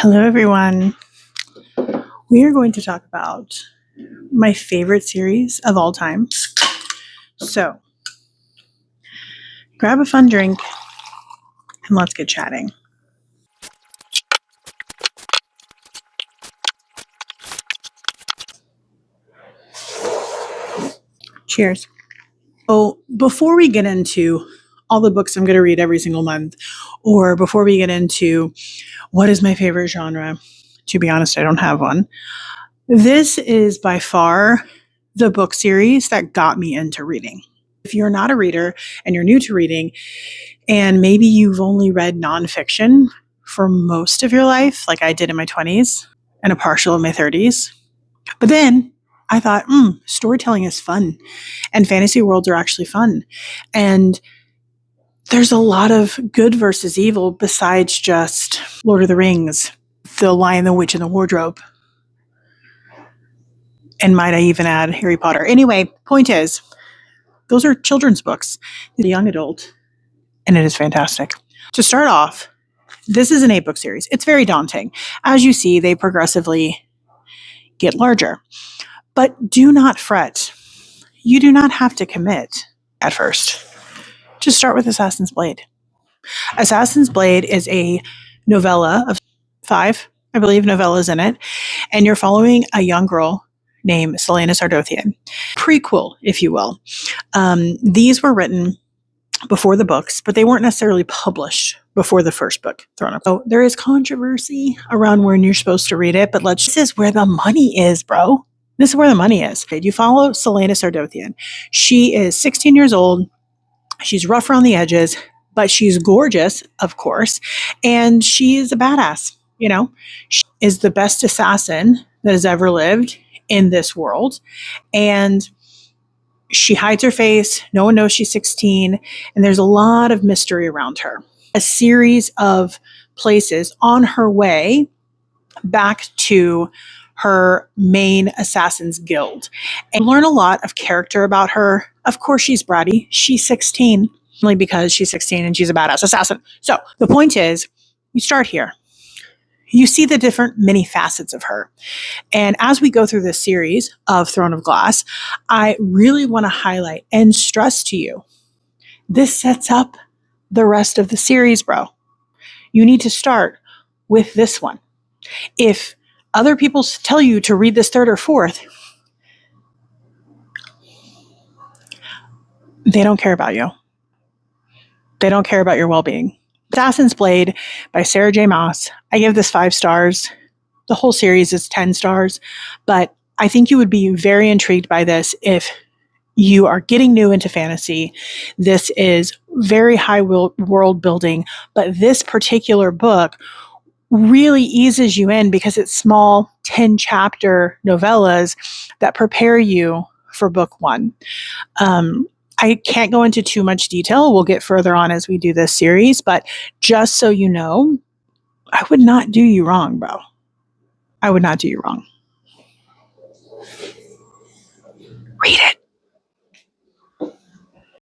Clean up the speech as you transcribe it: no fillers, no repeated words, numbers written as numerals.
Hello, everyone. We are going to talk about my favorite series of all time. So, grab a fun drink and let's get chatting. Cheers. So, before we get into all the books I'm going to read every single month, or before we get into what is my favorite genre, to be honest, I don't have one. This is by far the book series that got me into reading. If you're not a reader and you're new to reading, and maybe you've only read nonfiction for most of your life, like I did in my 20s and a partial of my 30s, but then I thought, storytelling is fun, and fantasy worlds are actually fun. And there's a lot of good versus evil besides just Lord of the Rings, The Lion, the Witch, and the Wardrobe. And might I even add Harry Potter? Anyway, point is, those are children's books, the young adult, and it is fantastic. To start off, this is an 8-book series. It's very daunting. As you see, they progressively get larger. But do not fret. You do not have to commit at first. Just start with Assassin's Blade. Assassin's Blade is a novella of 5, I believe, novellas in it, and you're following a young girl named Selena Sardothian. Prequel, if you will. These were written before the books, but they weren't necessarily published before the first book, Throne of Glass. So there is controversy around when you're supposed to read it, but this is where the money is, bro. This is where the money is. You follow Selena Sardothian. She is 16 years old. She's rough around the edges, but she's gorgeous, of course, and she is a badass. She is the best assassin that has ever lived in this world, and she hides her face. No one knows she's 16, and there's a lot of mystery around her. A series of places on her way back to her main assassin's guild, and learn a lot of character about her. Of course, she's bratty. She's 16, only because she's 16 and she's a badass assassin. So the point is, you start here. You see the different many facets of her. And as we go through this series of Throne of Glass, I really want to highlight and stress to you, this sets up the rest of the series, bro. You need to start with this one. If other people tell you to read this third or fourth, they don't care about you. They don't care about your well-being. Assassin's Blade by Sarah J Maas. I give this 5 stars. The whole series is 10 stars, but I think you would be very intrigued by this if you are getting new into fantasy. This is very high world building, but this particular book really eases you in because it's small 10-chapter novellas that prepare you for book 1. I can't go into too much detail. We'll get further on as we do this series, but just so you know, I would not do you wrong, bro. I would not do you wrong. Read it.